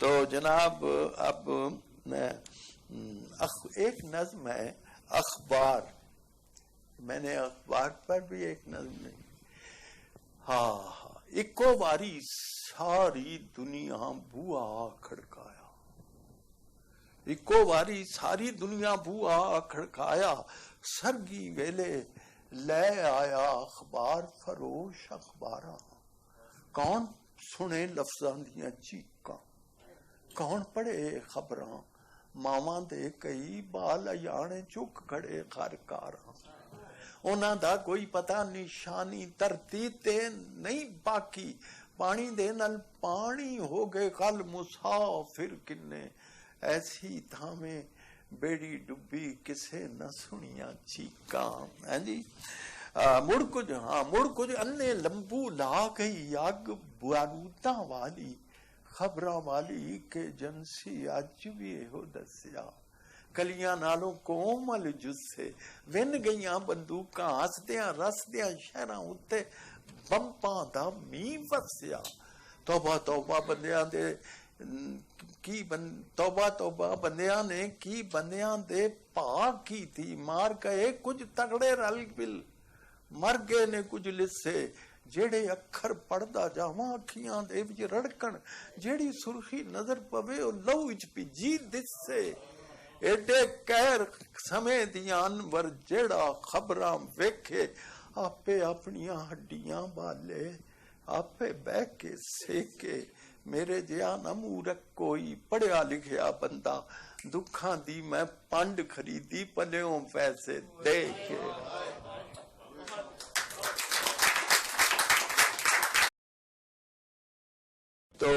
تو جناب اب ایک نظم ہے اخبار، میں نے اخبار پر بھی ایک نظم نہیں. ہاں اکو باری ساری دنیا بوا کھڑکایا، اکو باری ساری دنیا بوا کھڑکایا، سرگی ویلے لے آیا اخبار فروش اخبارا. کون سنے لفظاں دیاں چیکاں، کون پڑھے خبراں، ماواں دے کئی بال ایانے چک کھڑے خرکاراں. انہاں دا کوئی پتہ نشانی دھرتی تے نہیں باقی، پانی دے نال پانی ہو گئے کل مسافر کنے، ایسی تھامے بیڑی ڈبی کسے نہ سنیاں چیکاں. ہاں جی مڑ کچھ انے لمبو لا گئی اگ باروداں والی، خبراں والی کہ جنسی اج بھی ہو دسیا، کلیاں نالوں کومل جسے ون گئیاں بندوقاں، ہسدیاں رسدیاں شہراں اتے بمپاں دا می وسیا. توبہ توبہ بندیاں دے توبہ توبہ بندیاں نے کی بندیاں دے پا کی تھی، مار گئے کچھ تگڑے رل بل، مر گئے نے کچھ لسے جیڑے اکھر پڑھدا جاواں اکھیاں دے وچ رڑکن، جیڑی سرخی نظر پوے او لو وچ پجی دسے. ایڈے کہر سمے دیاں انور جیڑا خبراں ویکھے، آپے اپنیاں ہڈیاں بالے آپے بہ کے سیکے. میرے جیا نہ مورک کوئی پڑھیا لکھیا بندہ، دکھاں دی میں پنڈ خریدی پلیوں پیسے دے کے. تو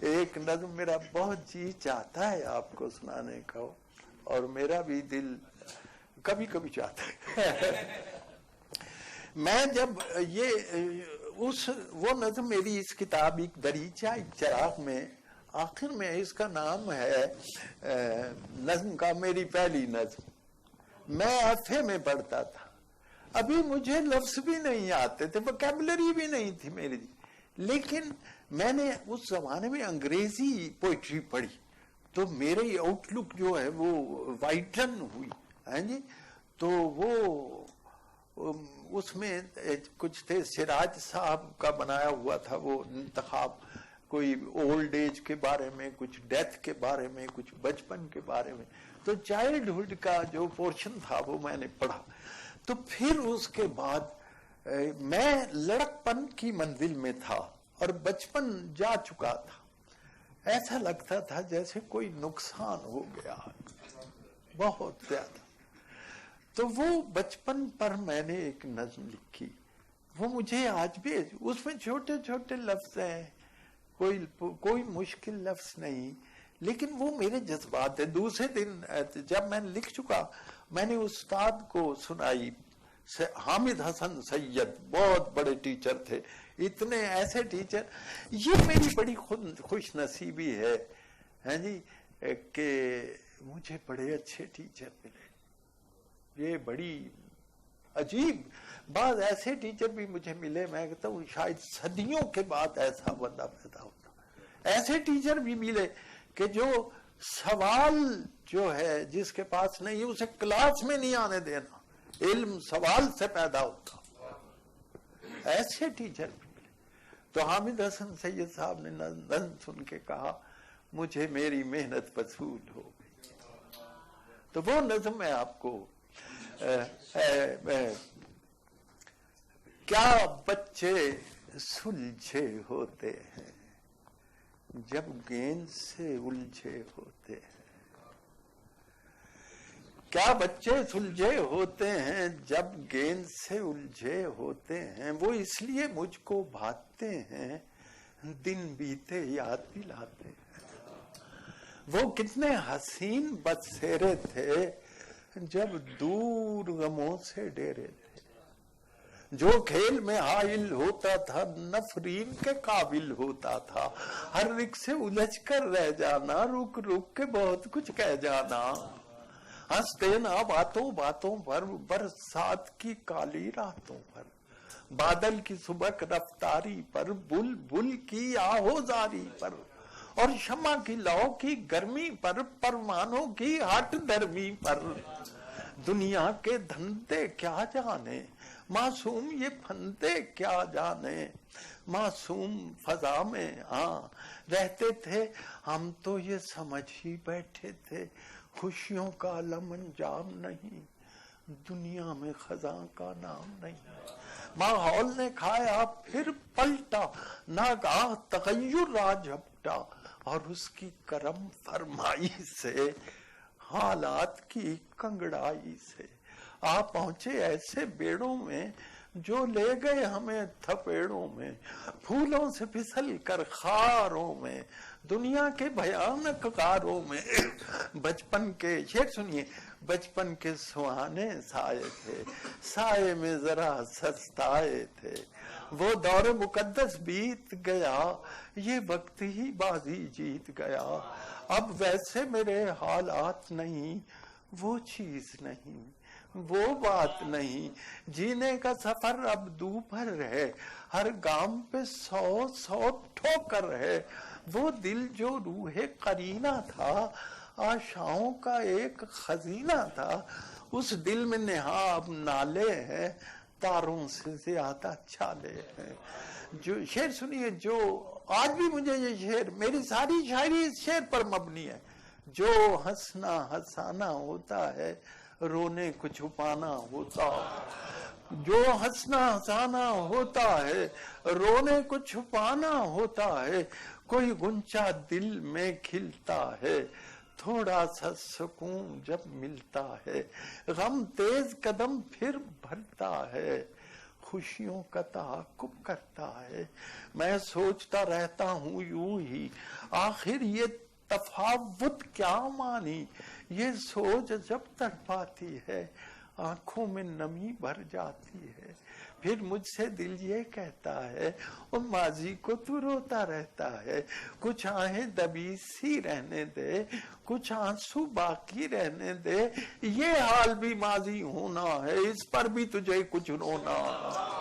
ایک نظم میرا بہت جی چاہتا ہے آپ کو سنانے کا، اور میرا بھی دل کبھی کبھی چاہتا ہے. میں جب وہ نظم میری اس کتاب ایک دریچہ ایک چراغ میں آخر میں، اس کا نام ہے نظم کا میری پہلی نظم. میں ایفے میں پڑھتا تھا، ابھی مجھے لفظ بھی نہیں آتے تھے، ووکیبلری بھی نہیں تھی میری، لیکن میں نے اس زمانے میں انگریزی پوئٹری پڑھی تو میری آؤٹ لک جو ہے وہ وائٹن ہوئی. ہاں جی تو وہ اس میں کچھ تھے، سراج صاحب کا بنایا ہوا تھا وہ انتخاب، کوئی اولڈ ایج کے بارے میں، کچھ ڈیتھ کے بارے میں، کچھ بچپن کے بارے میں. تو چائلڈہڈ کا جو پورشن تھا وہ میں نے پڑھا. تو پھر اس کے بعد میں لڑکپن کی منزل میں تھا اور بچپن جا چکا تھا. ایسا لگتا تھا جیسے کوئی نقصان ہو گیا بہت زیادہ. تو وہ بچپن پر میں نے ایک نظم لکھی، وہ مجھے آج بھی، اس میں چھوٹے چھوٹے لفظ ہیں، کوئی مشکل لفظ نہیں، لیکن وہ میرے جذبات ہیں. دوسرے دن جب میں لکھ چکا، میں نے استاد کو سنائی. حامد حسن سید بہت بڑے ٹیچر تھے، اتنے ایسے ٹیچر. یہ میری بڑی خوش نصیبی ہے ہاں جی کہ مجھے بڑے اچھے ٹیچر ملے. یہ بڑی عجیب بعض ایسے ٹیچر بھی مجھے ملے، میں کہتا ہوں شاید صدیوں کے بعد ایسا بندہ پیدا ہوتا. ایسے ٹیچر بھی ملے کہ جو سوال جو ہے جس کے پاس نہیں اسے کلاس میں نہیں آنے دینا، علم سوال سے پیدا ہوتا. ایسے ٹیچر بھی ملے. تو حامد حسن سید صاحب نے نظم سن کے کہا مجھے میری محنت وصول ہو گئی. تو وہ نظم میں آپ کو کیا بچے سلجھے ہوتے ہیں جب گیند سے الجھے ہوتے ہیں، کیا بچے سلجھے ہوتے ہیں جب گیند سے الجھے ہوتے ہیں، وہ اس لیے مجھ کو بھاتے ہیں دن بیتے یاد دلاتے ہیں. وہ کتنے حسین بسیرے تھے جب دور غموں سے ڈیرے تھے، جو کھیل میں حائل ہوتا تھا نفرین کے قابل ہوتا تھا، ہر رک سے الجھ کر رہ جانا، رک رک کے بہت کچھ کہہ جانا، ہنس دینا باتوں باتوں پر، برسات کی کالی راتوں پر، بادل کی سبک رفتاری پر، بل بل کی آہوزاری پر، اور شمع کی لو کی گرمی پر، پروانوں کی ہٹ درمی پر، دنیا کے دھندے کیا جانے، معصوم یہ پھندے کیا جانے، معصوم فضا میں رہتے تھے ہم تو یہ سمجھ ہی بیٹھے تھے خوشیوں کا علم انجام نہیں، دنیا میں خزاں کا نام نہیں۔ ماحول نے کھایا پھر پلٹا، ناگاہ تغیر آ جھپٹا، اور اس کی کرم فرمائی سے، حالات کی کنگڑائی سے آ پہنچے ایسے بیڑوں میں جو لے گئے ہمیں تھپیڑوں میں، پھولوں سے پھسل کر خاروں میں، دنیا کے بھیانک غاروں میں۔ بچپن کے، شعر سنیے، بچپن کے سہانے سائے تھے، سائے میں ذرا سستائے تھے، وہ دور مقدس بیت گیا، یہ وقت ہی بازی جیت گیا، اب ویسے میرے حالات نہیں، وہ چیز نہیں، وہ بات نہیں، جینے کا سفر اب دوپہر ہے، ہر گام پہ 100 ٹھوکر ہے، وہ دل جو روح قرینہ تھا، آشاؤں کا ایک خزینہ تھا، اس دل میں نہاب نالے ہیں، تاروں سے زیادہ چھالے ہیں۔ جو شعر سنیے، جو آج بھی مجھے یہ شعر، میری ساری شاعری اس شعر پر مبنی ہے، جو ہنسنا ہنسانا ہوتا ہے، رونے کو چھپانا ہوتا ہے، جو ہنسنا ہنسانا ہوتا ہے، رونے کو چھپانا ہوتا ہے، کوئی غنچہ دل میں کھلتا ہے، تھوڑا سا سکون جب ملتا ہے، غم تیز قدم پھر بھرتا ہے، خوشیوں کا تعاقب کرتا ہے۔ میں سوچتا رہتا ہوں یوں ہی، آخر یہ تفاوت کیا مانی، یہ سوچ جب تڑپاتی ہے، آنکھوں میں نمی بھر جاتی ہے، پھر مجھ سے دل یہ کہتا ہے، اور ماضی کو تو روتا رہتا ہے، کچھ آہیں دبی سی رہنے دے، کچھ آنسو باقی رہنے دے، یہ حال بھی ماضی ہونا ہے، اس پر بھی تجھے کچھ رونا ہے۔